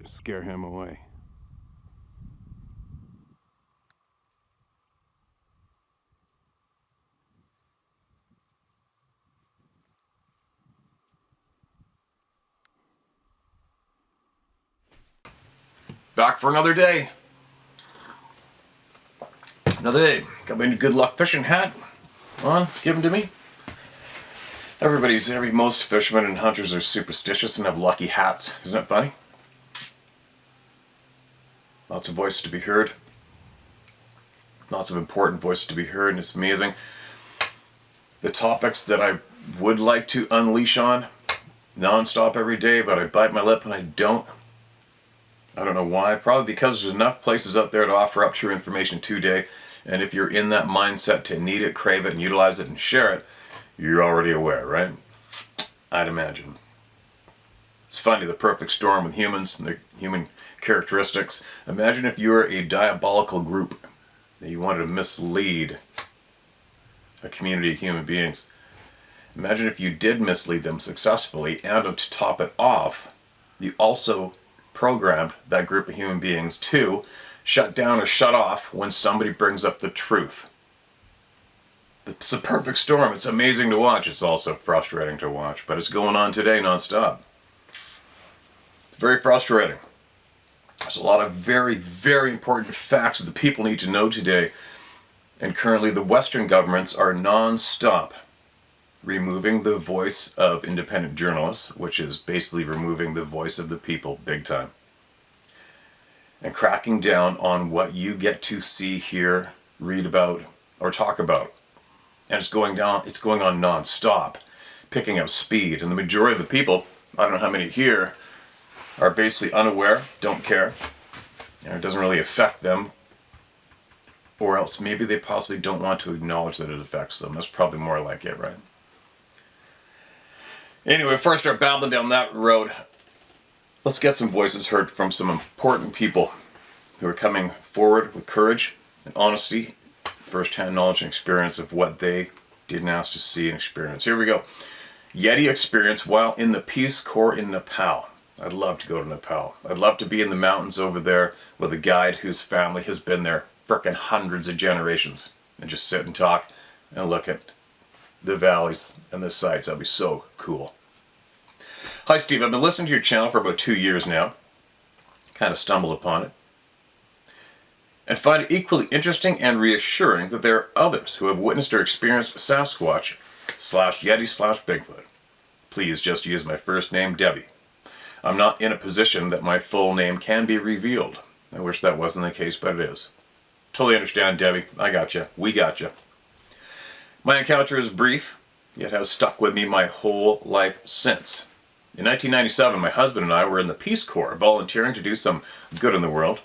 scare him away. Back for another day. Another day. Got my good luck fishing hat on. Give them to me. Most fishermen and hunters are superstitious and have lucky hats. Isn't that funny? Lots of voices to be heard. Lots of important voices to be heard, and it's amazing. The topics that I would like to unleash on non-stop every day, but I bite my lip and I don't. I don't know why. Probably because there's enough places out there to offer up true information today, and if you're in that mindset to need it, crave it, and utilize it and share it, you're already aware, right? I'd imagine. It's funny, the perfect storm with humans and their human characteristics. Imagine if you were a diabolical group that you wanted to mislead a community of human beings. Imagine if you did mislead them successfully, and to top it off, you also programmed that group of human beings to shut down or shut off when somebody brings up the truth. It's a perfect storm. It's amazing to watch. It's also frustrating to watch, but it's going on today nonstop. It's very frustrating. There's a lot of very, very important facts that people need to know today, and currently the Western governments are non-stop removing the voice of independent journalists, which is basically removing the voice of the people big time, and cracking down on what you get to see, hear, read about, or talk about. And it's going on non-stop, picking up speed. And the majority of the people, I don't know how many here, are basically unaware, don't care, and it doesn't really affect them, or else maybe they possibly don't want to acknowledge that it affects them. That's probably more like it, right? Anyway, before I start babbling down that road, let's get some voices heard from some important people who are coming forward with courage and honesty, first-hand knowledge and experience of what they didn't ask to see and experience. Here we go. Yeti experience while in the Peace Corps in Nepal. I'd love to go to Nepal. I'd love to be in the mountains over there with a guide whose family has been there frickin' hundreds of generations, and just sit and talk and look at the valleys and the sights. That'd be so cool. Hi Steve, I've been listening to your channel for about 2 years now. Kind of stumbled upon it, and find it equally interesting and reassuring that there are others who have witnessed or experienced Sasquatch / Yeti / Bigfoot. Please just use my first name, Debbie. I'm not in a position that my full name can be revealed. I wish that wasn't the case, but it is. Totally understand, Debbie. I got you. We got you. My encounter is brief, yet has stuck with me my whole life since. In 1997, my husband and I were in the Peace Corps, volunteering to do some good in the world.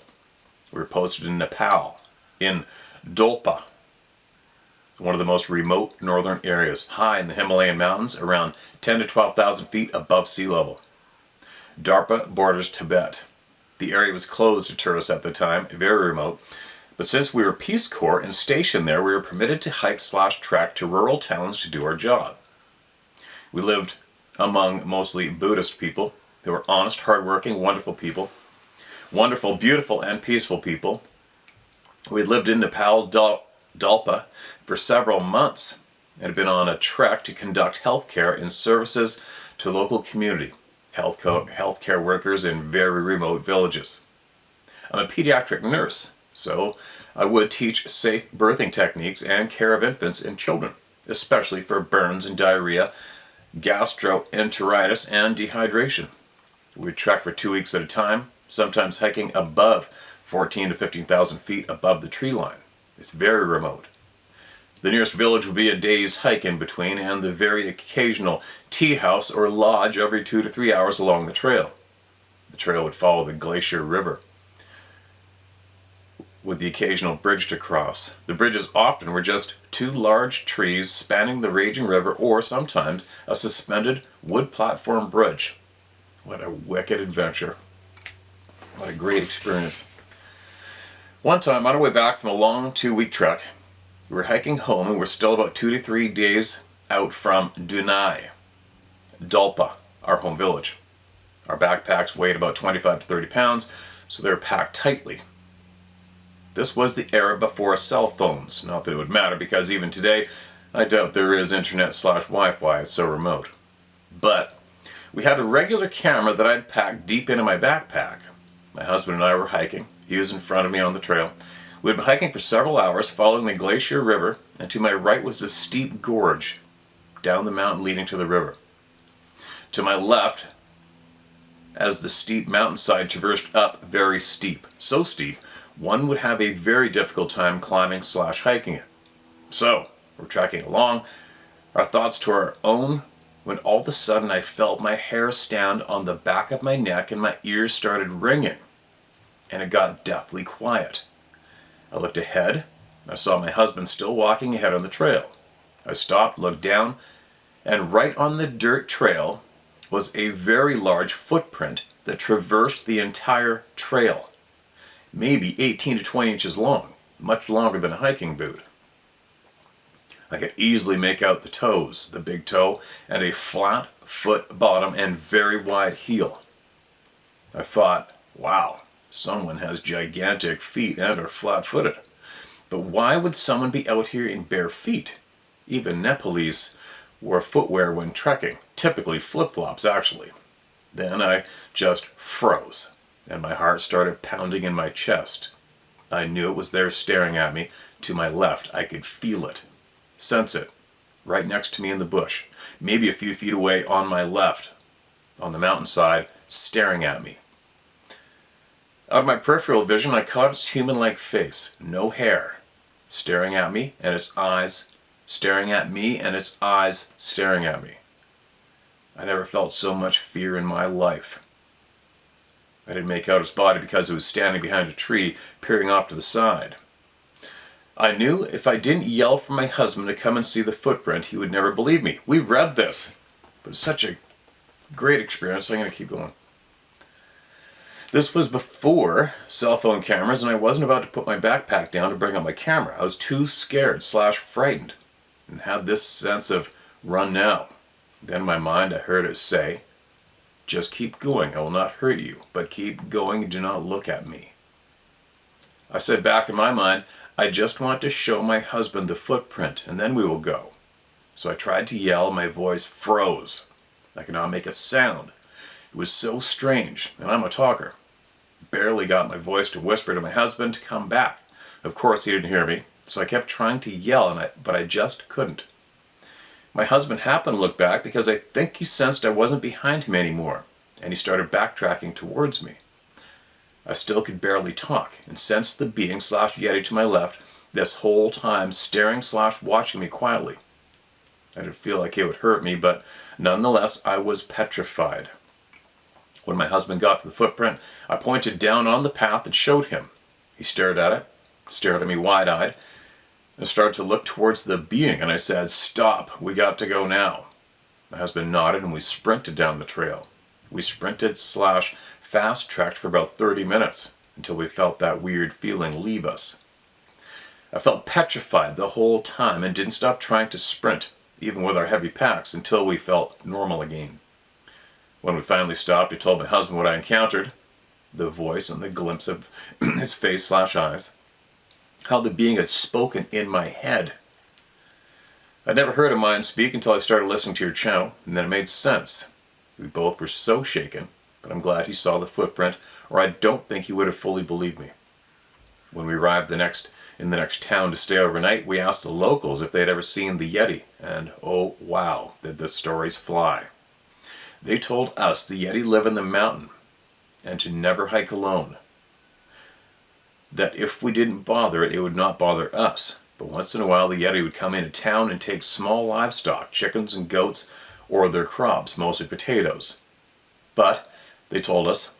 We were posted in Nepal, in Dolpa, one of the most remote northern areas, high in the Himalayan mountains, around 10 to 12,000 feet above sea level. Darpa borders Tibet. The area was closed to tourists at the time, very remote, but since we were Peace Corps and stationed there, we were permitted to hike / trek to rural towns to do our job. We lived among mostly Buddhist people who were honest, hardworking, wonderful people. Wonderful, beautiful, and peaceful people. We had lived in Nepal, Dalpa, for several months and had been on a trek to conduct healthcare and services to local community, healthcare workers in very remote villages. I'm a pediatric nurse, so I would teach safe birthing techniques and care of infants and children, especially for burns and diarrhea, gastroenteritis, and dehydration. We'd trek for 2 weeks at a time, sometimes hiking above 14 to 15,000 feet above the tree line. It's very remote. The nearest village would be a day's hike in between, and the very occasional tea house or lodge every 2 to 3 hours along the trail. The trail would follow the Glacier River, with the occasional bridge to cross. The bridges often were just 2 large trees spanning the raging river, or sometimes a suspended wood platform bridge. What a wicked adventure. What a great experience. One time, on our way back from a long 2-week trek, we were hiking home and we're still about 2 to 3 days out from Dunai, Dalpa, our home village. Our backpacks weighed about 25 to 30 pounds, so they were packed tightly. This was the era before cell phones. Not that it would matter, because even today, I doubt there is internet/Wi-Fi, it's so remote. But we had a regular camera that I'd packed deep into my backpack. My husband and I were hiking. He was in front of me on the trail. We had been hiking for several hours, following the Glacier River, and to my right was the steep gorge down the mountain leading to the river. To my left, as the steep mountainside traversed up, very steep. So steep, one would have a very difficult time climbing/hiking it. So, we're trekking along, our thoughts to our own, when all of a sudden I felt my hair stand on the back of my neck and my ears started ringing. And it got deathly quiet. I looked ahead. I saw my husband still walking ahead on the trail. I stopped, looked down, and right on the dirt trail was a very large footprint that traversed the entire trail. Maybe 18 to 20 inches long, much longer than a hiking boot. I could easily make out the toes, the big toe, and a flat foot bottom and very wide heel. I thought, wow, someone has gigantic feet and are flat-footed. But why would someone be out here in bare feet? Even Nepalese wear footwear when trekking, typically flip-flops actually. Then I just froze, and my heart started pounding in my chest. I knew it was there staring at me. To my left, I could feel it, sense it, right next to me in the bush, maybe a few feet away on my left, on the mountainside, staring at me. Out of my peripheral vision, I caught its human-like face, no hair, staring at me, and its eyes staring at me, and its eyes staring at me. I never felt so much fear in my life. I didn't make out its body because it was standing behind a tree, peering off to the side. I knew if I didn't yell for my husband to come and see the footprint, he would never believe me. We read this, but it's such a great experience, I'm going to keep going. This was before cell phone cameras, and I wasn't about to put my backpack down to bring up my camera. I was too scared/frightened, and had this sense of run now. Then in my mind I heard it say, just keep going, I will not hurt you, but keep going and do not look at me. I said back in my mind, I just want to show my husband the footprint, and then we will go. So I tried to yell, and my voice froze. I could not make a sound. It was so strange, and I'm a talker. Barely got my voice to whisper to my husband to come back. Of course he didn't hear me, so I kept trying to yell, but I just couldn't. My husband happened to look back because I think he sensed I wasn't behind him anymore, and he started backtracking towards me. I still could barely talk, and sensed the being/Yeti to my left this whole time staring/watching me quietly. I didn't feel like it would hurt me, but nonetheless I was petrified. When my husband got to the footprint, I pointed down on the path and showed him. He stared at it, stared at me wide-eyed, and started to look towards the being, and I said, stop, we got to go now. My husband nodded, and we sprinted down the trail. We sprinted/fast-tracked for about 30 minutes, until we felt that weird feeling leave us. I felt petrified the whole time, and didn't stop trying to sprint, even with our heavy packs, until we felt normal again. When we finally stopped, I told my husband what I encountered, the voice and the glimpse of his face/eyes, how the being had spoken in my head. I'd never heard a mind speak until I started listening to your channel, and then it made sense. We both were so shaken, but I'm glad he saw the footprint, or I don't think he would have fully believed me. When we arrived in the next town to stay overnight, we asked the locals if they had ever seen the Yeti, and oh wow, did the stories fly. They told us the Yeti live in the mountain, and to never hike alone. That if we didn't bother it, it would not bother us. But once in a while the Yeti would come into town and take small livestock, chickens and goats, or their crops, mostly potatoes. But, they told us,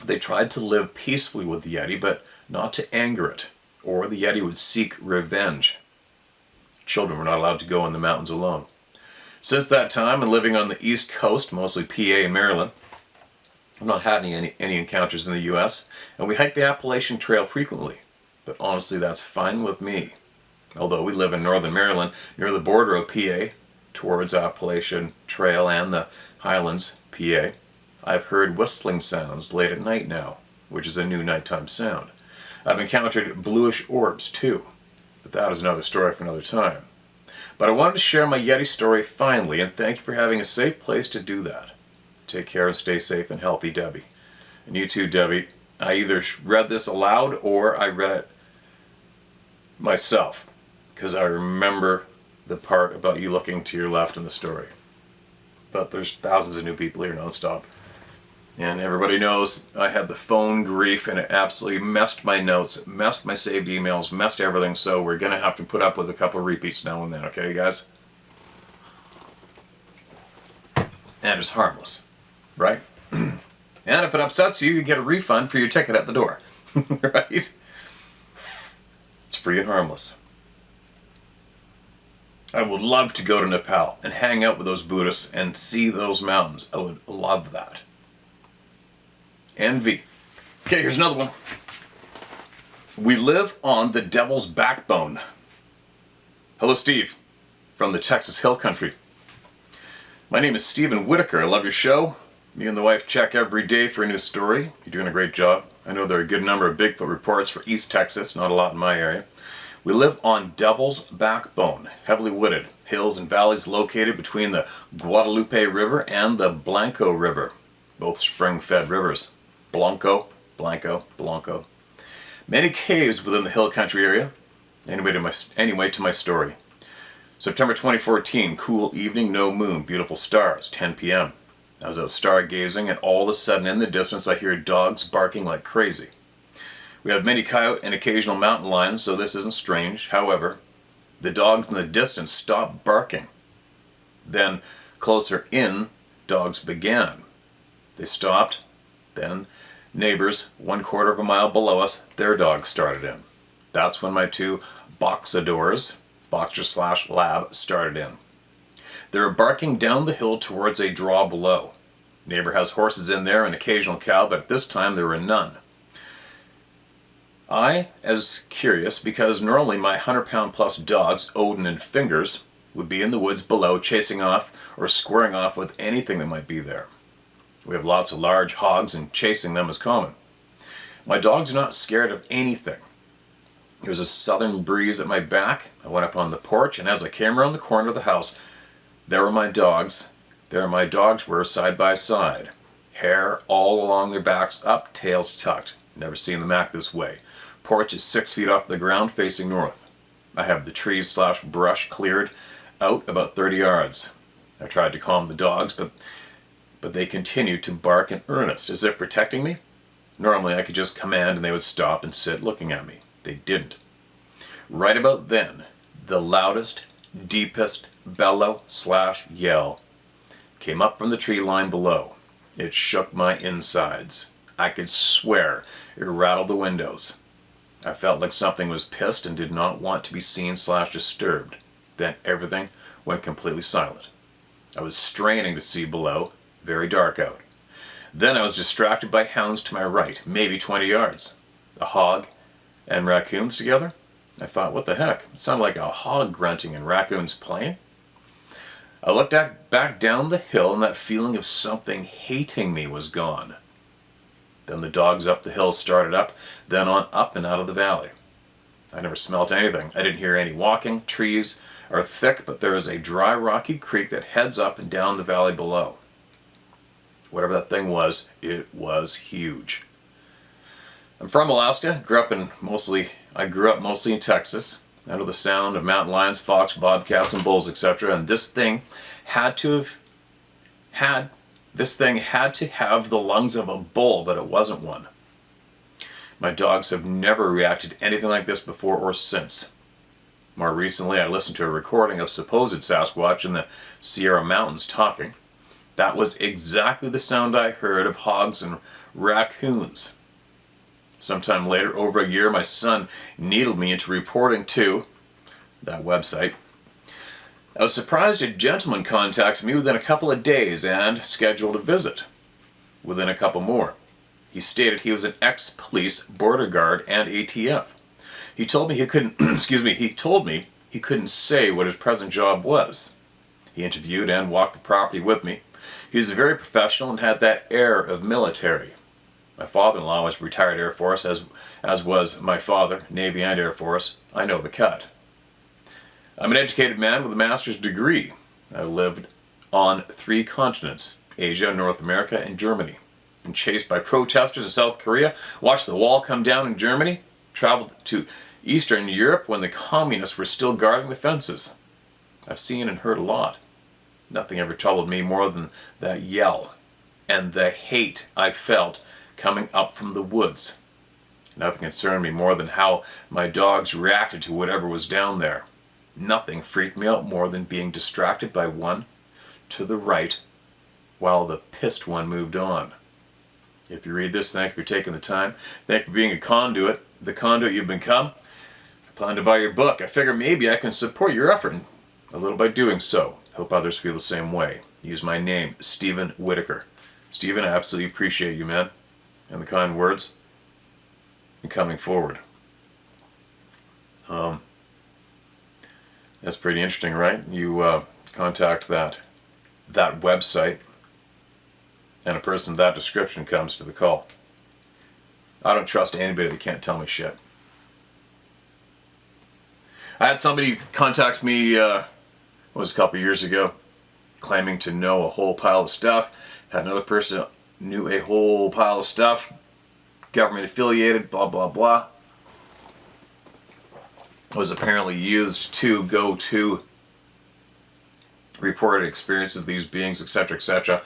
they tried to live peacefully with the Yeti, but not to anger it, or the Yeti would seek revenge. Children were not allowed to go in the mountains alone. Since that time, and living on the East Coast, mostly PA and Maryland, I've not had any encounters in the U.S., and we hike the Appalachian Trail frequently. But honestly, that's fine with me. Although we live in northern Maryland, near the border of PA, towards Appalachian Trail and the Highlands, PA, I've heard whistling sounds late at night now, which is a new nighttime sound. I've encountered bluish orbs too, but that is another story for another time. But I wanted to share my Yeti story finally, and thank you for having a safe place to do that. Take care and stay safe and healthy, Debbie. And you too, Debbie. I either read this aloud or I read it myself, because I remember the part about you looking to your left in the story. But there's thousands of new people here nonstop. And everybody knows I had the phone grief, and it absolutely messed my notes, messed my saved emails, messed everything, so we're going to have to put up with a couple of repeats now and then, okay, guys? And it's harmless, right? And if it upsets you, you get a refund for your ticket at the door, right? It's free and harmless. I would love to go to Nepal and hang out with those Buddhists and see those mountains. I would love that. Envy. Okay, here's another one. We live on the devil's backbone. Hello, Steve, from the Texas Hill Country. My name is Stephen Whitaker. I love your show. Me and the wife check every day for a new story. You're doing a great job. I know there are a good number of Bigfoot reports for East Texas, not a lot in my area. We live on Devil's Backbone, heavily wooded, hills and valleys located between the Guadalupe River and the Blanco River, both spring-fed rivers. Blanco. Many caves within the hill country area. Anyway, to my story. September 2014, cool evening, no moon, beautiful stars, 10 p.m. I was out stargazing, and all of a sudden in the distance I hear dogs barking like crazy. We have many coyote and occasional mountain lions, so this isn't strange. However, the dogs in the distance stopped barking. Then, closer in, dogs began. They stopped. Then, neighbors, 1/4 of a mile below us, their dogs started in. That's when my two boxadors, boxer/lab, started in. They were barking down the hill towards a draw below. Neighbor has horses in there and occasional cow, but at this time there were none. I was curious because normally my 100-pound plus dogs, Odin and Fingers, would be in the woods below chasing off or squaring off with anything that might be there. We have lots of large hogs and chasing them is common. My dogs are not scared of anything. There was a southern breeze at my back. I went up on the porch, and as I came around the corner of the house, there were my dogs. There my dogs were side by side. Hair all along their backs, up, tails tucked. Never seen them act this way. Porch is 6 feet off the ground facing north. I have the trees/brush cleared out about 30 yards. I tried to calm the dogs, but they continued to bark in earnest, as if protecting me. Normally I could just command and they would stop and sit looking at me. They didn't. Right about then, the loudest, deepest bellow/yell came up from the tree line below. It shook my insides. I could swear it rattled the windows. I felt like something was pissed and did not want to be seen/disturbed. Then everything went completely silent. I was straining to see below, very dark out. Then I was distracted by hounds to my right, maybe 20 yards. A hog and raccoons together? I thought, what the heck? It sounded like a hog grunting and raccoons playing. I looked back down the hill, and that feeling of something hating me was gone. Then the dogs up the hill started up, then on up and out of the valley. I never smelt anything. I didn't hear any walking. Trees are thick, but there is a dry, rocky creek that heads up and down the valley below. Whatever that thing was, it was huge. I'm from Alaska. I grew up mostly in Texas. I know the sound of mountain lions, fox, bobcats, and bulls, etc. And this thing had to have the lungs of a bull, but it wasn't one. My dogs have never reacted to anything like this before or since. More recently, I listened to a recording of supposed Sasquatch in the Sierra Mountains talking. That was exactly the sound I heard of hogs and raccoons. Sometime later, over a year, my son needled me into reporting to that website. I was surprised a gentleman contacted me within a couple of days and scheduled a visit within a couple more. He stated he was an ex-police, border guard, and ATF. He told me he couldn't, he couldn't say what his present job was. He interviewed and walked the property with me, He was very professional and had that air of military. My father-in-law was retired Air Force, as was my father, Navy and Air Force. I know the cut. I'm an educated man with a master's degree. I lived on 3 continents, Asia, North America, and Germany. Been chased by protesters in South Korea, watched the wall come down in Germany, traveled to Eastern Europe when the communists were still guarding the fences. I've seen and heard a lot. Nothing ever troubled me more than that yell and the hate I felt coming up from the woods. Nothing concerned me more than how my dogs reacted to whatever was down there. Nothing freaked me out more than being distracted by one to the right while the pissed one moved on. If you read this, thank you for taking the time. Thank you for being a conduit, the conduit you've become. I plan to buy your book. I figure maybe I can support your effort a little by doing so. Hope others feel the same way. Use my name, Stephen Whitaker. Stephen, I absolutely appreciate you, man, and the kind words and coming forward. That's pretty interesting, right? You contact that website, and a person with that description comes to the call. I don't trust anybody that can't tell me shit. I had somebody contact me, it was a couple years ago, claiming to know a whole pile of stuff. Had another person knew a whole pile of stuff, government affiliated, blah blah blah. Was apparently used to go to reported experiences of these beings, etc., etc.,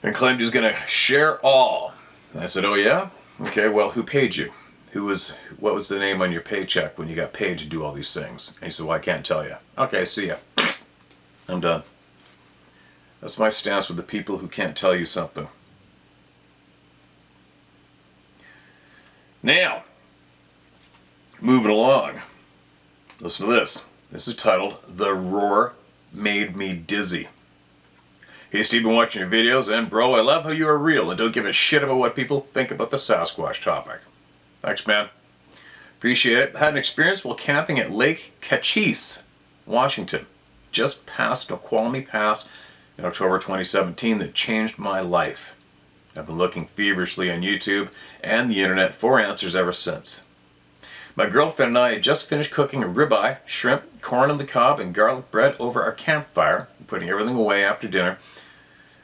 and claimed he was going to share all. And I said, oh yeah? Okay, well, who paid you? What was the name on your paycheck when you got paid to do all these things? And he said, well, I can't tell you. Okay, see ya. I'm done. That's my stance with the people who can't tell you something. Now, moving along. Listen to this. This is titled, The Roar Made Me Dizzy. Hey Steve, been watching your videos, and bro, I love how you are real and don't give a shit about what people think about the Sasquatch topic. Thanks, man. Appreciate it. Had an experience while camping at Lake Cachis, Washington, just past Snoqualmie Pass in October 2017 that changed my life. I've been looking feverishly on YouTube and the internet for answers ever since. My girlfriend and I had just finished cooking a ribeye, shrimp, corn on the cob, and garlic bread over our campfire, putting everything away after dinner,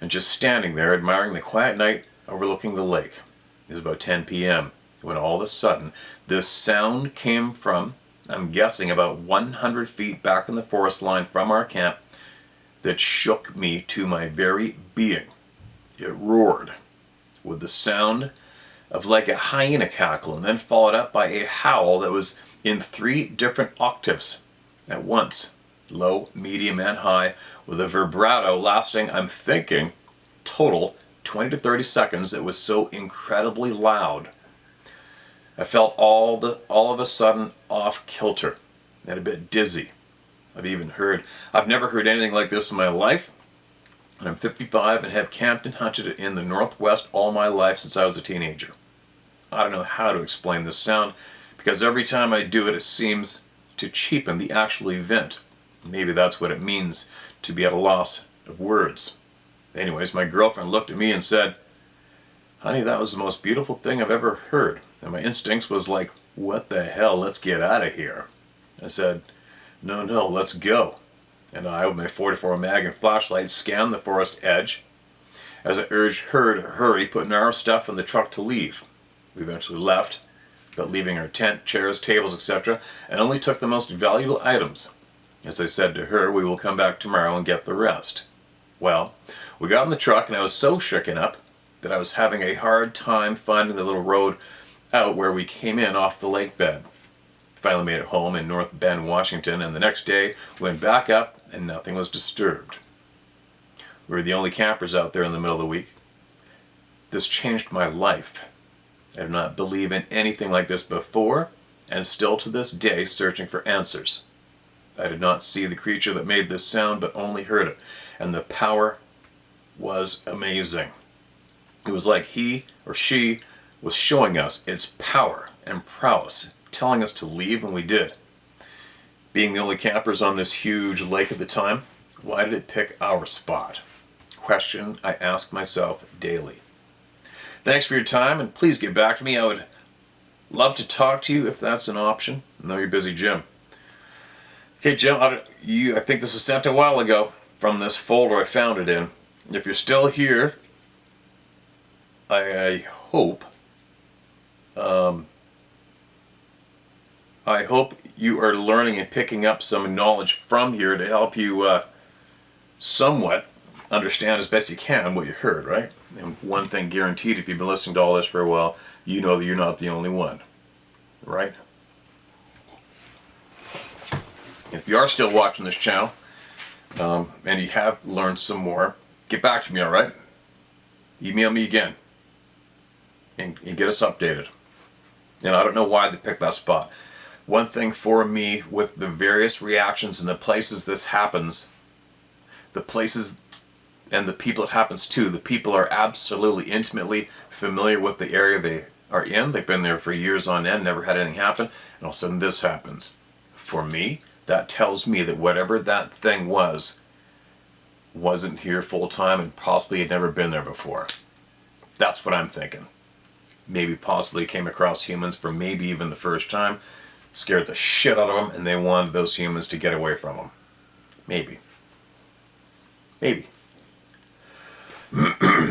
and just standing there admiring the quiet night overlooking the lake. It was about 10 p.m. when all of a sudden this sound came from, I'm guessing, about 100 feet back in the forest line from our camp that shook me to my very being. It roared with the sound of like a hyena cackle, and then followed up by a howl that was in 3 different octaves at once, low, medium, and high, with a vibrato lasting, I'm thinking, total 20 to 30 seconds. It was so incredibly loud. I felt all of a sudden off kilter and a bit dizzy. I've never heard anything like this in my life. And I'm 55 and have camped and hunted in the Northwest all my life since I was a teenager. I don't know how to explain this sound, because every time I do it, it seems to cheapen the actual event. Maybe that's what it means to be at a loss of words. Anyways, my girlfriend looked at me and said, honey, that was the most beautiful thing I've ever heard. And my instincts was like, what the hell, let's get out of here. I said, no, let's go. And I, with my 44 mag and flashlight, scanned the forest edge as I urged her to hurry, putting our stuff in the truck to leave. We eventually left, but leaving our tent, chairs, tables, etc., and only took the most valuable items. As I said to her, we will come back tomorrow and get the rest. Well, we got in the truck and I was so shooken up that I was having a hard time finding the little road out where we came in off the lake bed. Finally made it home in North Bend, Washington, and the next day went back up and nothing was disturbed. We were the only campers out there in the middle of the week. This changed my life. I did not believe in anything like this before, and still to this day searching for answers. I did not see the creature that made this sound, but only heard it, and the power was amazing. It was like he or she was showing us its power and prowess, telling us to leave, and we did. Being the only campers on this huge lake at the time, why did it pick our spot? question I ask myself daily. Thanks for your time, and please get back to me. I would love to talk to you if that's an option. I know you're busy, Jim. Okay, Jim, I think this was sent a while ago from this folder I found it in. If you're still here, I hope you are learning and picking up some knowledge from here to help you somewhat understand as best you can what you heard, right? And one thing guaranteed, if you've been listening to all this for a while, you know that you're not the only one, right? If you are still watching this channel, and you have learned some more, get back to me, all right? Email me again and get us updated. And I don't know why they picked that spot. One thing for me with the various reactions and the places this happens, the places and the people it happens to, the people are absolutely intimately familiar with the area they are in. They've been there for years on end, never had anything happen, and all of a sudden this happens. For me, that tells me that whatever that thing wasn't here full time and possibly had never been there before. That's what I'm thinking. Maybe possibly came across humans for maybe even the first time, scared the shit out of them, and they wanted those humans to get away from them. Maybe. Maybe.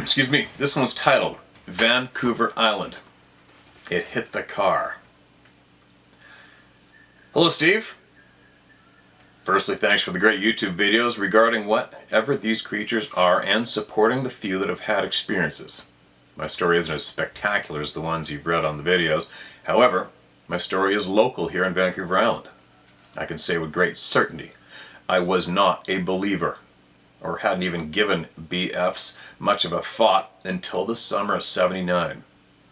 Excuse me. This one's titled Vancouver Island. It hit the car. Hello, Steve. Firstly, thanks for the great YouTube videos regarding whatever these creatures are and supporting the few that have had experiences. My story isn't as spectacular as the ones you've read on the videos. However, my story is local here in Vancouver Island. I can say with great certainty, I was not a believer, or hadn't even given BFs much of a thought until the summer of '79.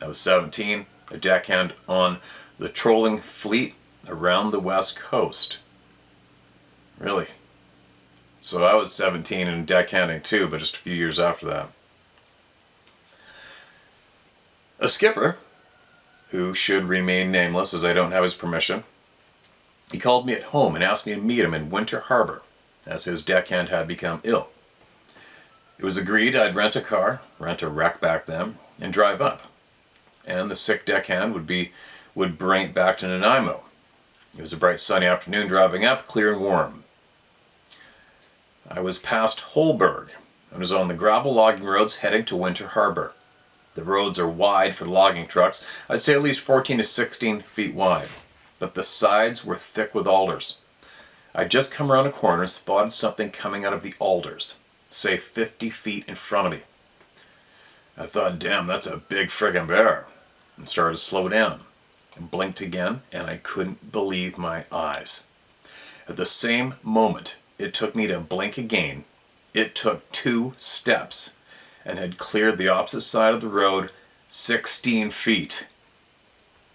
I was 17, a deckhand on the trolling fleet around the west coast. Really? So I was 17 and deckhanding too, but just a few years after that. A skipper, who should remain nameless as I don't have his permission, he called me at home and asked me to meet him in Winter Harbor, as his deckhand had become ill. It was agreed I'd rent a wreck back then, and drive up. And the sick deckhand would bring it back to Nanaimo. It was a bright sunny afternoon driving up, clear and warm. I was past Holberg and was on the gravel logging roads heading to Winter Harbor. The roads are wide for logging trucks, I'd say at least 14 to 16 feet wide, but the sides were thick with alders. I'd just come around a corner and spotted something coming out of the alders, say 50 feet in front of me. I thought, damn, that's a big friggin' bear, and started to slow down. And blinked again, and I couldn't believe my eyes. At the same moment it took me to blink again, it took 2 steps and had cleared the opposite side of the road 16 feet.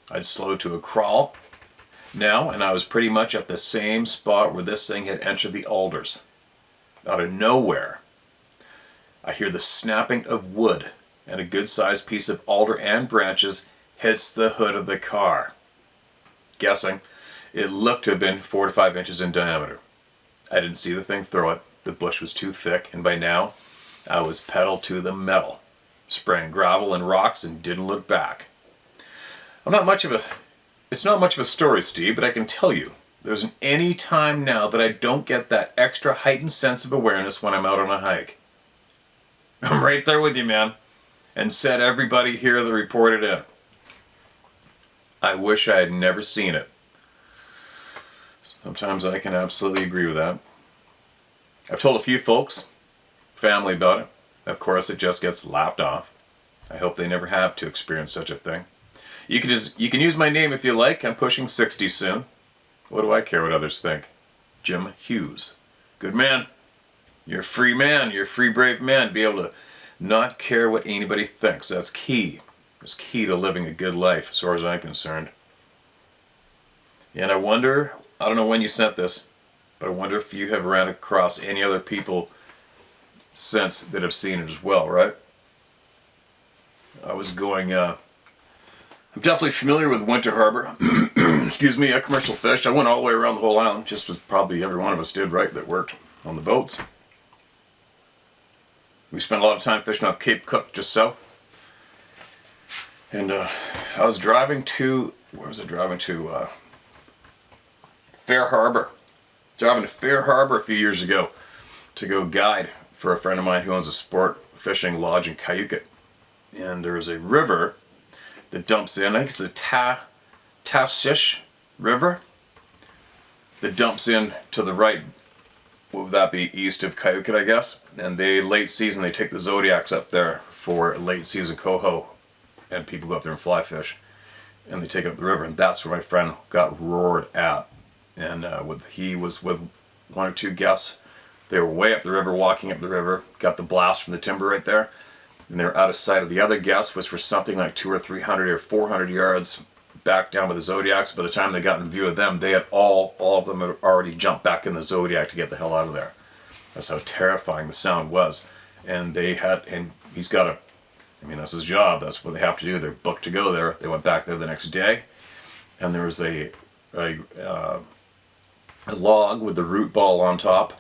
I'd slowed to a crawl now, and I was pretty much at the same spot where this thing had entered the alders. Out of nowhere, I hear the snapping of wood, and a good-sized piece of alder and branches hits the hood of the car. Guessing, it looked to have been 4 to 5 inches in diameter. I didn't see the thing throw it. The bush was too thick, and by now, I was pedal to the metal, spraying gravel and rocks and didn't look back. It's not much of a story, Steve, but I can tell you, there isn't any time now that I don't get that extra heightened sense of awareness when I'm out on a hike. I'm right there with you, man, and said everybody here that reported in. I wish I had never seen it. Sometimes I can absolutely agree with that. I've told a few folks, family, about it. Of course, it just gets laughed off. I hope they never have to experience such a thing. You can use my name if you like. I'm pushing 60 soon. What do I care what others think? Jim Hughes. Good man. You're a free man. You're a free, brave man to be able to not care what anybody thinks. That's key. It's key to living a good life, as far as I'm concerned. And I wonder, I don't know when you sent this, but I wonder if you have ran across any other people since that have seen it as well, right? I was going, I'm definitely familiar with Winter Harbor. Excuse me, a commercial fish. I went all the way around the whole island, just as probably every one of us did, right, that worked on the boats. We spent a lot of time fishing off Cape Cook, just south. And I was driving to, where was I driving to? Fair Harbor. Driving to Fair Harbor a few years ago to go guide for a friend of mine who owns a sport fishing lodge in Cayucot. And there's a river that dumps in, I think it's the Tassish River, that dumps in to the right. What would that be? East of Cayucot, I guess. And late season, they take the Zodiacs up there for late season coho. And people go up there and fly fish. And they take it up the river. And that's where my friend got roared at. And he was with one or two guests. They were way up the river, walking up the river. Got the blast from the timber right there. And they were out of sight of the other guests, which were something like 200 or 300 or 400 yards back down by the Zodiacs. By the time they got in view of them, they had all of them had already jumped back in the Zodiac to get the hell out of there. That's how terrifying the sound was. And he's got that's his job. That's what they have to do. They're booked to go there. They went back there the next day, and there was a log with the root ball on top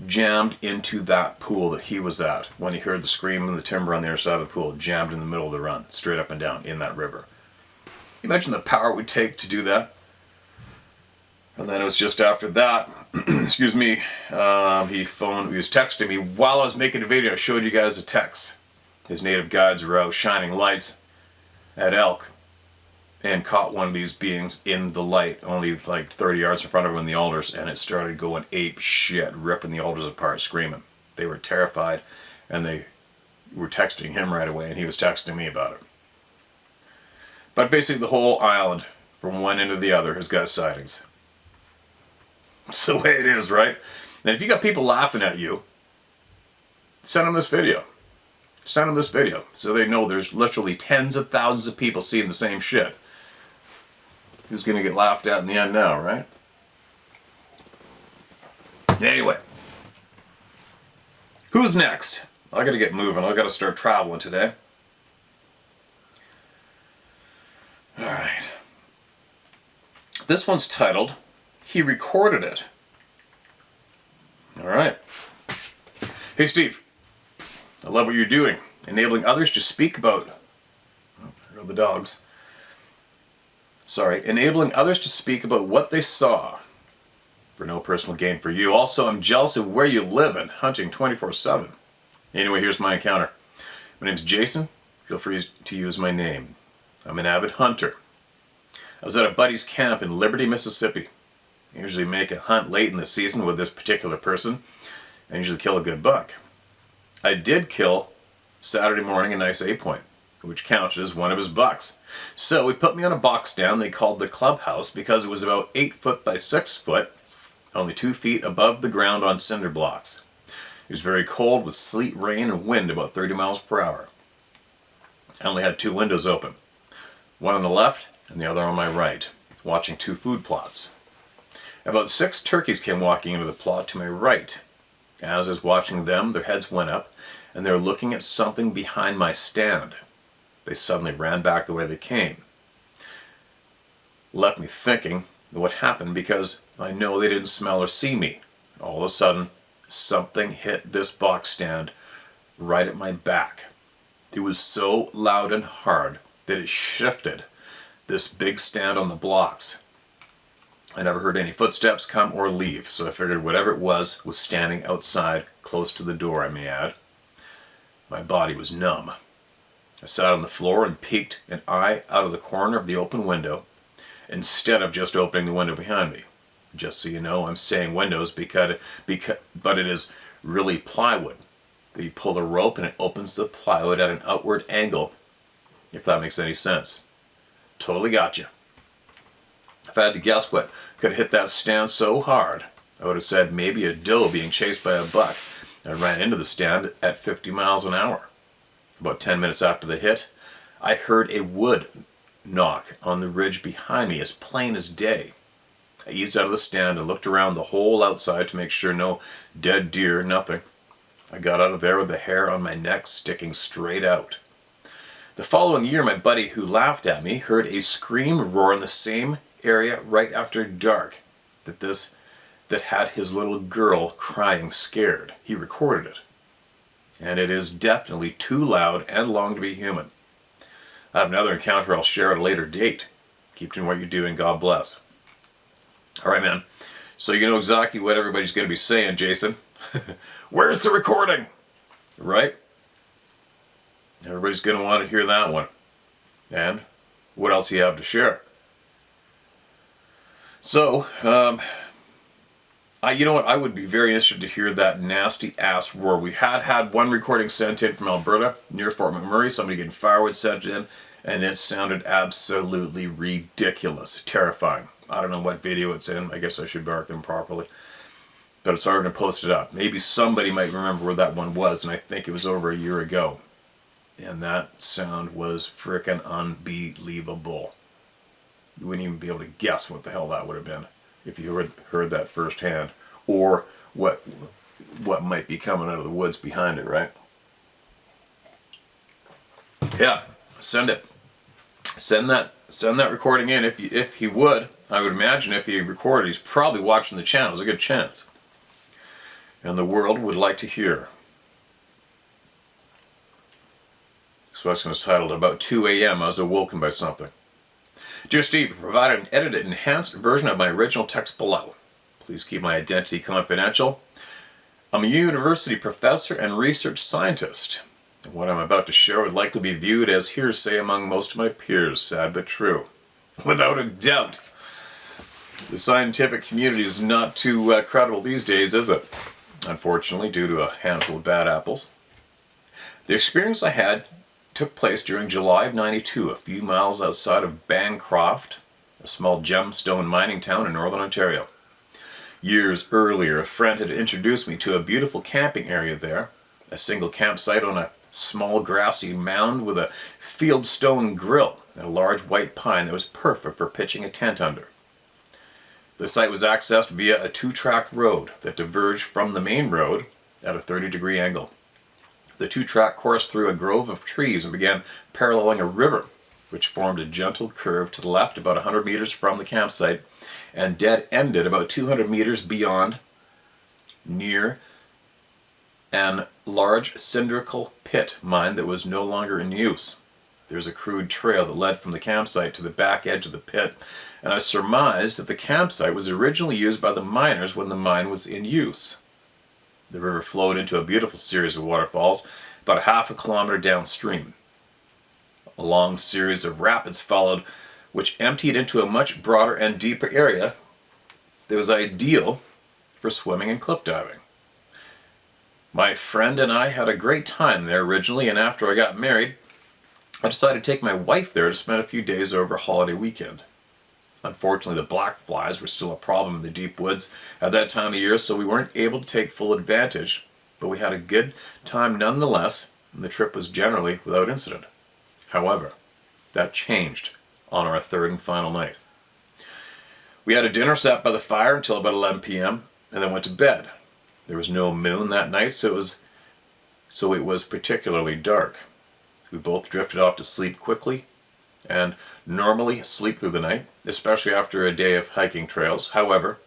jammed into that pool that he was at when he heard the scream and the timber on the other side of the pool, jammed in the middle of the run, straight up and down in that river. Imagine the power it would take to do that. And then it was just after that, excuse me, he was texting me while I was making a video. I showed you guys the text. His native guides were out shining lights at elk and caught one of these beings in the light, only like 30 yards in front of him in the alders, and it started going ape shit, ripping the alders apart, screaming. They were terrified, and they were texting him right away, and he was texting me about it. But basically the whole island, from one end to the other, has got sightings. It's the way it is, right? And if you got people laughing at you, send them this video. Send them this video so they know there's literally tens of thousands of people seeing the same shit. Who's going to get laughed at in the end now, right? Anyway. Who's next? I got to get moving. I got to start traveling today. Alright. This one's titled, He Recorded It. Alright. Hey Steve. I love what you're doing. Enabling others to speak about... Oh, there go the dogs. Sorry. Enabling others to speak about what they saw. For no personal gain for you. Also, I'm jealous of where you live and hunting 24/7. Anyway, here's my encounter. My name's Jason. Feel free to use my name. I'm an avid hunter. I was at a buddy's camp in Liberty, Mississippi. I usually make a hunt late in the season with this particular person. I usually kill a good buck. I did kill Saturday morning a nice 8-point, which counted as one of his bucks. So he put me on a box stand they called the clubhouse because it was about 8 foot by 6 foot, only 2 feet above the ground on cinder blocks. It was very cold with sleet, rain, and wind about 30 miles per hour. I only had 2 windows open, one on the left and the other on my right, watching 2 food plots. About 6 turkeys came walking into the plot to my right. As I was watching them, their heads went up, and they were looking at something behind my stand. They suddenly ran back the way they came. Left me thinking what happened because I know they didn't smell or see me. All of a sudden, something hit this box stand right at my back. It was so loud and hard that it shifted this big stand on the blocks. I never heard any footsteps come or leave, so I figured whatever it was standing outside, close to the door, I may add. My body was numb. I sat on the floor and peeked an eye out of the corner of the open window, instead of just opening the window behind me. Just so you know, I'm saying windows but it is really plywood. You pull the rope and it opens the plywood at an outward angle, if that makes any sense. Totally got you. If I had to guess what could hit that stand so hard, I would have said maybe a doe being chased by a buck. I ran into the stand at 50 miles an hour. About 10 minutes after the hit, I heard a wood knock on the ridge behind me as plain as day. I eased out of the stand and looked around the whole outside to make sure no dead deer, nothing. I got out of there with the hair on my neck sticking straight out. The following year, my buddy who laughed at me heard a scream roar in the same area right after dark that had his little girl crying scared. He recorded it. and it is definitely too loud and long to be human. I have another encounter I'll share at a later date. Keep doing what you're doing. God bless. All right, man. So you know exactly what everybody's going to be saying, Jason. Where's the recording? Right? Everybody's going to want to hear that one. And what else do you have to share? So, you know what? I would be very interested to hear that nasty ass roar. We had one recording sent in from Alberta near Fort McMurray. Somebody getting firewood sent in, and it sounded absolutely ridiculous, terrifying. I don't know what video it's in. I guess I should mark them properly. But it's hard to post it up. Maybe somebody might remember where that one was, and I think it was over a year ago. And that sound was frickin' unbelievable. You wouldn't even be able to guess what the hell that would have been if you heard that firsthand, or what might be coming out of the woods behind it, right? Yeah, send it. Send that recording in if he would. I would imagine if he recorded, he's probably watching the channel. There's a good chance. And the world would like to hear. This question was titled, About 2 a.m. I was awoken by something. Dear Steve, provide an edited, enhanced version of my original text below. Please keep my identity confidential. I'm a university professor and research scientist. And what I'm about to share would likely be viewed as hearsay among most of my peers. Sad but true. Without a doubt. The scientific community is not too credible these days, is it? Unfortunately, due to a handful of bad apples. The experience I had took place during July of '92, a few miles outside of Bancroft, a small gemstone mining town in northern Ontario. Years earlier, a friend had introduced me to a beautiful camping area there, a single campsite on a small grassy mound with a fieldstone grill and a large white pine that was perfect for pitching a tent under. The site was accessed via a 2-track road that diverged from the main road at a 30-degree angle. The 2-track coursed through a grove of trees and began paralleling a river, which formed a gentle curve to the left about 100 meters from the campsite and dead-ended about 200 meters beyond near an large cylindrical pit mine that was no longer in use. There was a crude trail that led from the campsite to the back edge of the pit, and I surmised that the campsite was originally used by the miners when the mine was in use. The river flowed into a beautiful series of waterfalls about a half a kilometer downstream. A long series of rapids followed, which emptied into a much broader and deeper area that was ideal for swimming and cliff diving. My friend and I had a great time there originally, and after I got married, I decided to take my wife there to spend a few days over a holiday weekend. Unfortunately, the black flies were still a problem in the deep woods at that time of year, so we weren't able to take full advantage, but we had a good time nonetheless, and the trip was generally without incident. However, that changed on our third and final night. We had a dinner sat by the fire until about 11 p.m. and then went to bed. There was no moon that night, so it was particularly dark. We both drifted off to sleep quickly and normally sleep through the night, especially after a day of hiking trails. However,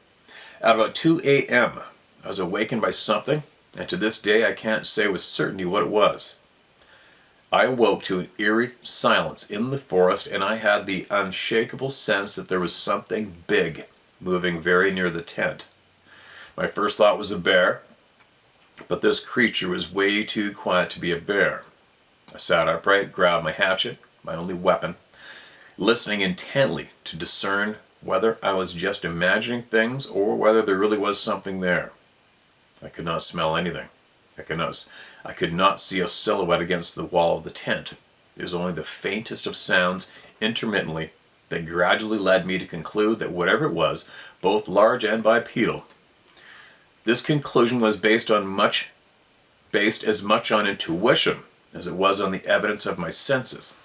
at about 2 a.m., I was awakened by something, and to this day I can't say with certainty what it was. I awoke to an eerie silence in the forest, and I had the unshakable sense that there was something big moving very near the tent. My first thought was a bear, but this creature was way too quiet to be a bear. I sat upright, grabbed my hatchet, my only weapon, listening intently to discern whether I was just imagining things or whether there really was something there. I could not smell anything. I could not see a silhouette against the wall of the tent. There was only the faintest of sounds intermittently that gradually led me to conclude that whatever it was, both large and bipedal, this conclusion was based as much on intuition as it was on the evidence of my senses.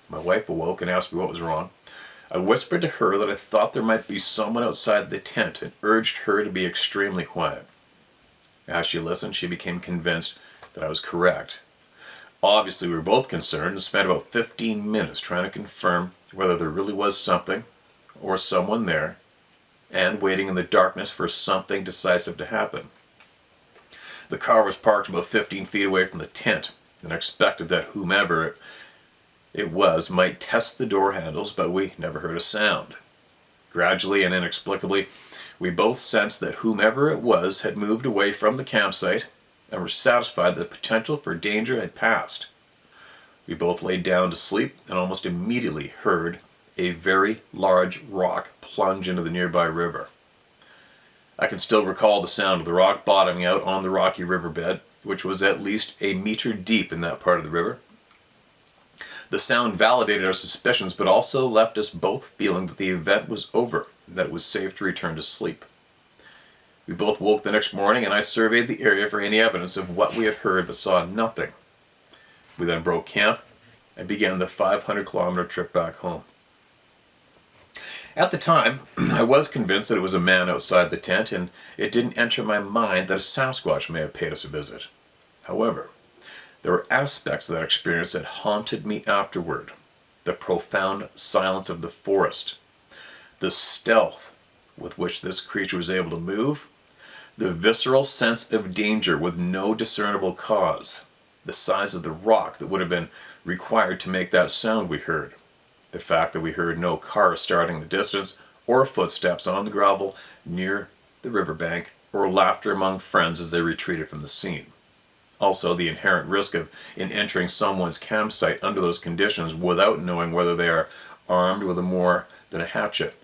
My wife awoke and asked me what was wrong. I whispered to her that I thought there might be someone outside the tent and urged her to be extremely quiet. As she listened, she became convinced that I was correct. Obviously, we were both concerned and spent about 15 minutes trying to confirm whether there really was something or someone there, and waiting in the darkness for something decisive to happen. The car was parked about 15 feet away from the tent, and I expected that whomever it was might test the door handles, but we never heard a sound. Gradually and inexplicably, we both sensed that whomever it was had moved away from the campsite and were satisfied that the potential for danger had passed. We both laid down to sleep and almost immediately heard a very large rock plunge into the nearby river. I can still recall the sound of the rock bottoming out on the rocky riverbed, which was at least a meter deep in that part of the river. The sound validated our suspicions, but also left us both feeling that the event was over and that it was safe to return to sleep. We both woke the next morning, and I surveyed the area for any evidence of what we had heard, but saw nothing. We then broke camp and began the 500-kilometer trip back home. At the time, I was convinced that it was a man outside the tent, and it didn't enter my mind that a Sasquatch may have paid us a visit. However, there were aspects of that experience that haunted me afterward. The profound silence of the forest, the stealth with which this creature was able to move, the visceral sense of danger with no discernible cause, the size of the rock that would have been required to make that sound we heard, the fact that we heard no car starting the distance, or footsteps on the gravel near the riverbank, or laughter among friends as they retreated from the scene. Also, the inherent risk in entering someone's campsite under those conditions without knowing whether they are armed with more than a hatchet.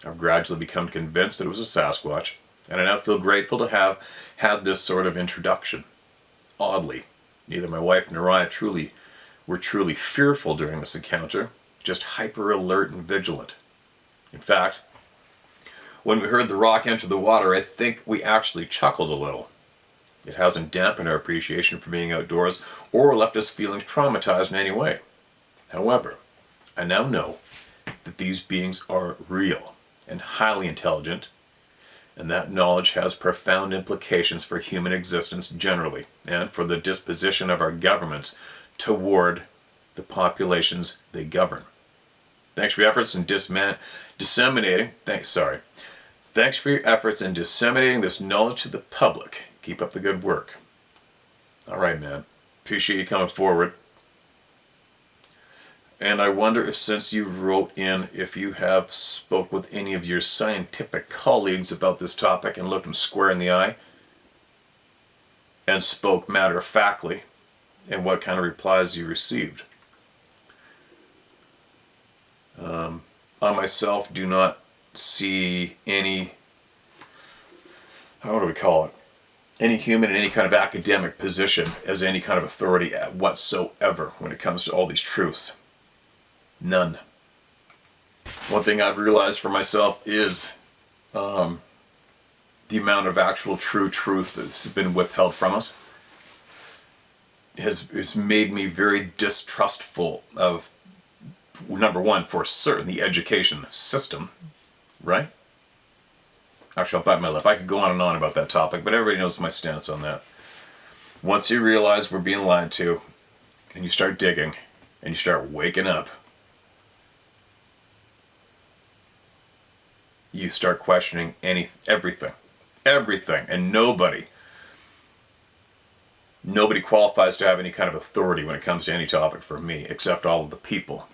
I've gradually become convinced that it was a Sasquatch, and I now feel grateful to have had this sort of introduction. Oddly, neither my wife nor I were truly fearful during this encounter, just hyper alert and vigilant. In fact, when we heard the rock enter the water, I think we actually chuckled a little. It hasn't dampened our appreciation for being outdoors or left us feeling traumatized in any way. However, I now know that these beings are real and highly intelligent, and that knowledge has profound implications for human existence generally and for the disposition of our governments toward the populations they govern. Thanks for your efforts in disseminating this knowledge to the public. Keep up the good work. All right, man. Appreciate you coming forward. And I wonder if, since you wrote in, if you have spoke with any of your scientific colleagues about this topic and looked them square in the eye and spoke matter-of-factly, and what kind of replies you received. I myself do not see any, how do we call it, any human in any kind of academic position as any kind of authority whatsoever when it comes to all these truths. None. One thing I've realized for myself is the amount of actual true truth that's been withheld from us has made me very distrustful of, number one, for certain, the education system, right? Actually, I'll bite my lip. I could go on and on about that topic, but everybody knows my stance on that. Once you realize we're being lied to, and you start digging, and you start waking up, you start questioning everything, and nobody qualifies to have any kind of authority when it comes to any topic for me, except all of the people.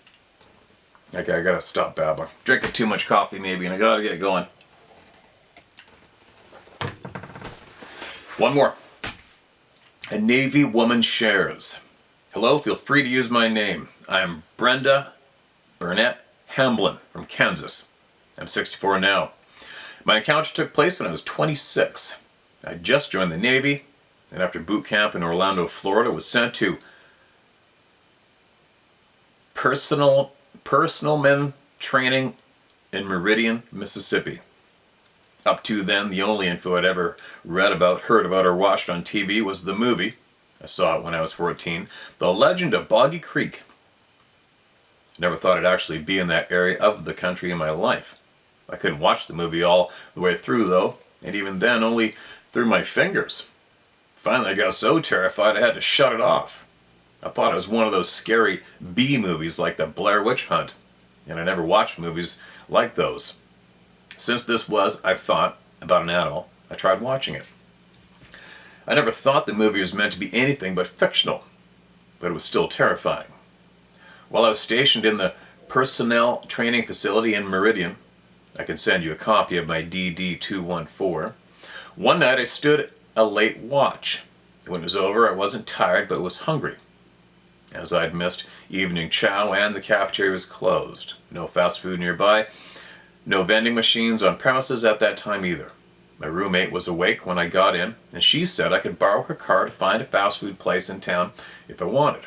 Okay, I gotta stop babbling. Drinking too much coffee maybe, and I gotta get going. One more. A Navy woman shares. Hello, feel free to use my name. I am Brenda Burnett Hamblin from Kansas. I'm 64 now. My encounter took place when I was 26. I just joined the Navy, and after boot camp in Orlando, Florida, was sent to personal men training in Meridian, Mississippi. Up to then, the only info I'd ever read about, heard about, or watched on TV was the movie. I saw it when I was 14. The Legend of Boggy Creek. Never thought I'd actually be in that area of the country in my life. I couldn't watch the movie all the way through, though, and even then only through my fingers. Finally, I got so terrified I had to shut it off. I thought it was one of those scary B movies like the Blair Witch Hunt, and I never watched movies like those. Since this was, I thought, about an adult, I tried watching it. I never thought the movie was meant to be anything but fictional, but it was still terrifying. While I was stationed in the Personnel Training Facility in Meridian, I can send you a copy of my DD-214, one night I stood a late watch. When it was over, I wasn't tired, but was hungry, as I'd missed evening chow and the cafeteria was closed. No fast food nearby, no vending machines on premises at that time either. My roommate was awake when I got in, and she said I could borrow her car to find a fast food place in town if I wanted.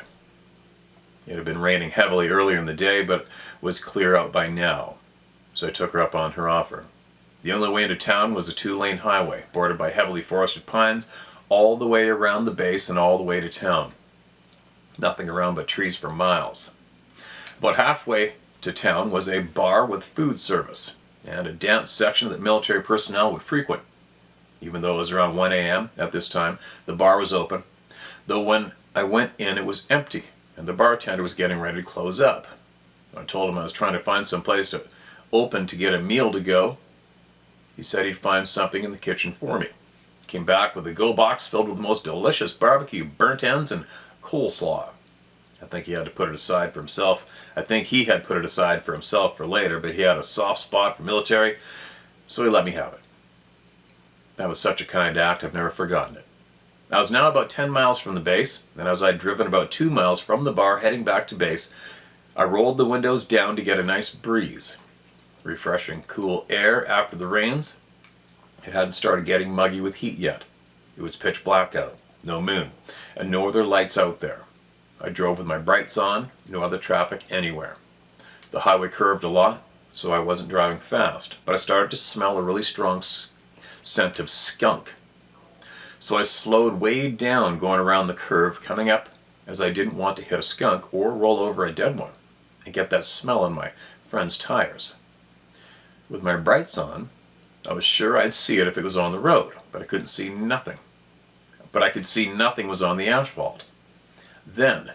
It had been raining heavily earlier in the day, but was clear out by now, so I took her up on her offer. The only way into town was a 2-lane highway, bordered by heavily forested pines, all the way around the base and all the way to town. Nothing around but trees for miles. About halfway to town was a bar with food service, and a dance section that military personnel would frequent. Even though it was around 1 a.m. at this time, the bar was open, though when I went in it was empty, and the bartender was getting ready to close up. I told him I was trying to find some place to open to get a meal to go. He said he'd find something in the kitchen for me. He came back with a go box filled with the most delicious barbecue burnt ends and coleslaw. I think he had put it aside for himself for later, but he had a soft spot for military, so he let me have it. That was such a kind act, I've never forgotten it. I was now about 10 miles from the base, and as I'd driven about 2 miles from the bar heading back to base, I rolled the windows down to get a nice breeze. Refreshing, cool air after the rains. It hadn't started getting muggy with heat yet. It was pitch black out, no moon, and no other lights out there. I drove with my brights on, no other traffic anywhere. The highway curved a lot, so I wasn't driving fast, but I started to smell a really strong scent of skunk. So I slowed way down going around the curve, coming up, as I didn't want to hit a skunk or roll over a dead one and get that smell on my friend's tires. With my brights on, I was sure I'd see it if it was on the road, but I couldn't see nothing. But I could see nothing was on the asphalt. Then,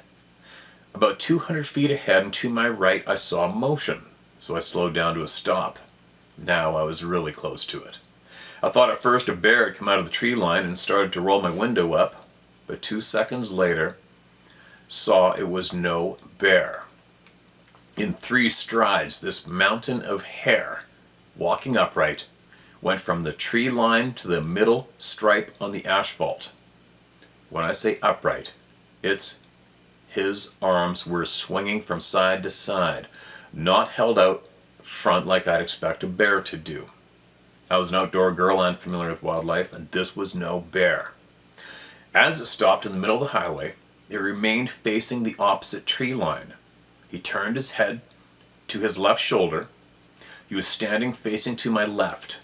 about 200 feet ahead and to my right, I saw motion, so I slowed down to a stop. Now I was really close to it. I thought at first a bear had come out of the tree line and started to roll my window up, but 2 seconds later, saw it was no bear. In 3 strides, this mountain of hair, walking upright, went from the tree line to the middle stripe on the asphalt. When I say upright, his arms were swinging from side to side, not held out front like I'd expect a bear to do. I was an outdoor girl and familiar with wildlife, and this was no bear. As it stopped in the middle of the highway, it remained facing the opposite tree line. He turned his head to his left shoulder. He was standing facing to my left,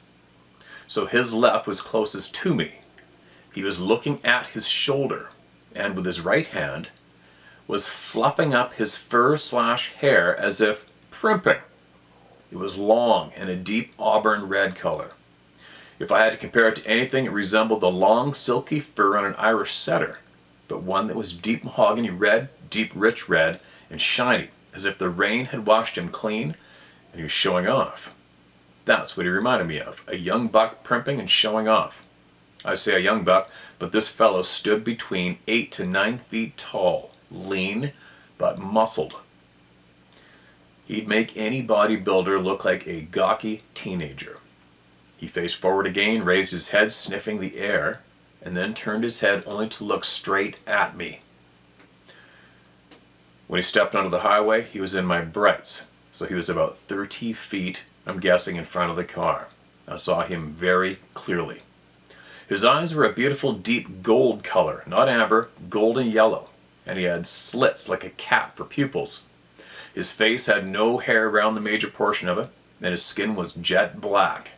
so his left was closest to me. He was looking at his shoulder, and with his right hand was fluffing up his fur/hair as if primping. It was long and a deep auburn red color. If I had to compare it to anything, it resembled the long silky fur on an Irish setter, but one that was deep mahogany red, deep rich red, and shiny, as if the rain had washed him clean and he was showing off. That's what he reminded me of, a young buck primping and showing off. I say a young buck, but this fellow stood between 8 to 9 feet tall, lean, but muscled. He'd make any bodybuilder look like a gawky teenager. He faced forward again, raised his head, sniffing the air, and then turned his head only to look straight at me. When he stepped onto the highway, he was in my brights, so he was about 30 feet, I'm guessing, in front of the car. I saw him very clearly. His eyes were a beautiful deep gold color, not amber, golden yellow, and he had slits like a cat for pupils. His face had no hair around the major portion of it, and his skin was jet black.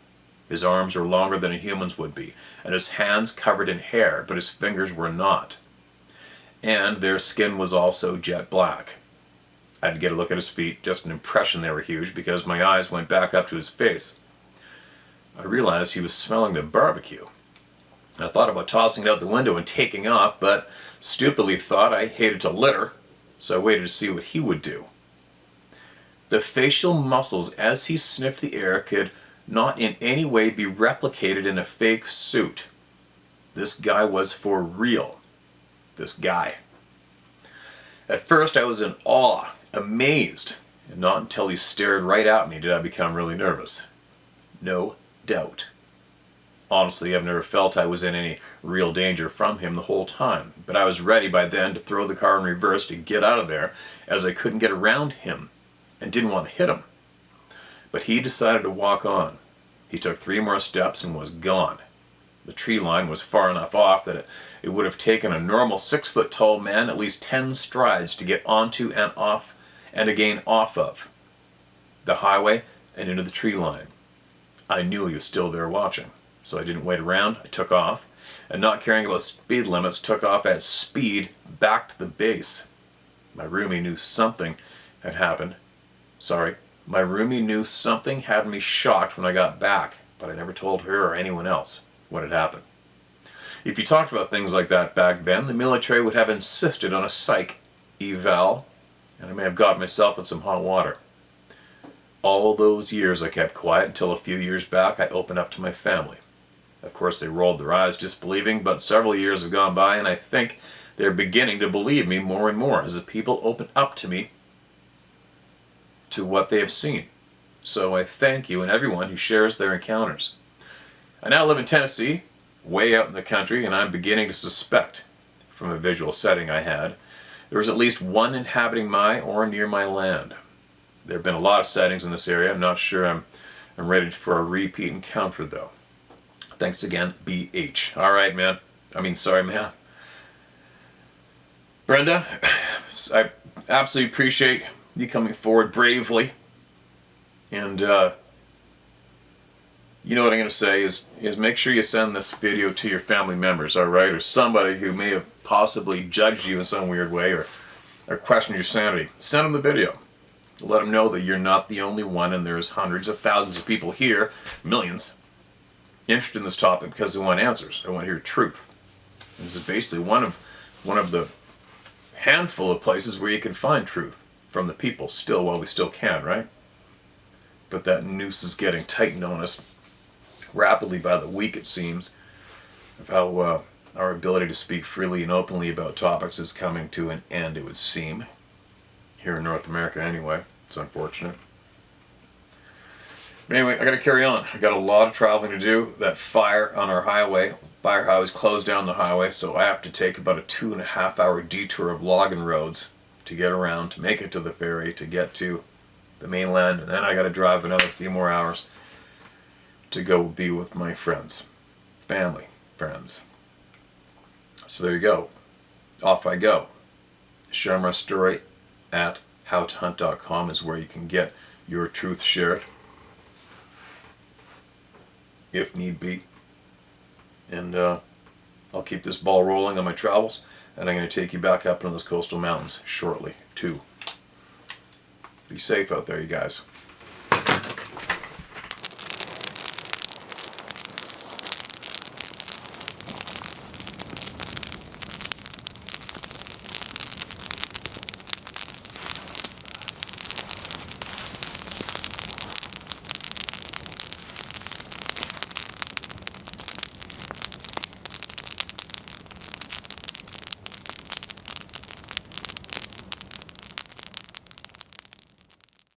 His arms were longer than a human's would be, and his hands covered in hair, but his fingers were not. And their skin was also jet black. I had to get a look at his feet, just an impression they were huge, because my eyes went back up to his face. I realized he was smelling the barbecue. I thought about tossing it out the window and taking off, but stupidly thought I hated to litter, so I waited to see what he would do. The facial muscles as he sniffed the air could not in any way be replicated in a fake suit. This guy was for real. This guy. At first I was in awe, amazed, and not until he stared right at me did I become really nervous. No doubt. Honestly, I've never felt I was in any real danger from him the whole time, but I was ready by then to throw the car in reverse to get out of there, as I couldn't get around him and didn't want to hit him. But he decided to walk on. He took 3 more steps and was gone. The tree line was far enough off that it would have taken a normal 6-foot-tall man at least 10 strides to get onto and off and again off of the highway and into the tree line. I knew he was still there watching, so I didn't wait around. I took off, and not caring about speed limits, took off at speed back to the base. My roomie knew something had happened. My roomie knew something had me shocked when I got back, but I never told her or anyone else what had happened. If you talked about things like that back then, the military would have insisted on a psych eval, and I may have got myself in some hot water. All those years I kept quiet until a few years back I opened up to my family. Of course they rolled their eyes disbelieving, but several years have gone by and I think they're beginning to believe me more and more as the people open up to me to what they have seen. So I thank you and everyone who shares their encounters. I now live in Tennessee, way out in the country, and I'm beginning to suspect, from a visual setting I had, there was at least one inhabiting my or near my land. There have been a lot of sightings in this area. I'm not sure I'm ready for a repeat encounter though. Thanks again, BH. Alright, man. Sorry, man. Brenda, I absolutely appreciate you coming forward bravely. And you know what I'm going to say is make sure you send this video to your family members, alright? Or somebody who may have possibly judged you in some weird way or questioned your sanity. Send them the video. Let them know that you're not the only one and there's hundreds of thousands of people here, millions, interested in this topic because they want answers. They want to hear truth. And this is basically one of the handful of places where you can find truth from the people still while we still can, right? But that noose is getting tightened on us rapidly by the week, it seems, of how our ability to speak freely and openly about topics is coming to an end, it would seem. Here in North America anyway. It's unfortunate. But anyway, I gotta carry on. I got a lot of traveling to do. That fire on our highway, fire highways closed down the highway, so I have to take about a 2.5-hour detour of logging roads to get around, to make it to the ferry, to get to the mainland, and then I gotta drive another few more hours to go be with my friends. Family, friends. So there you go. Off I go. Share my story at howtohunt.com is where you can get your truth shared, if need be. And I'll keep this ball rolling on my travels, and I'm going to take you back up into those coastal mountains shortly, too. Be safe out there, you guys.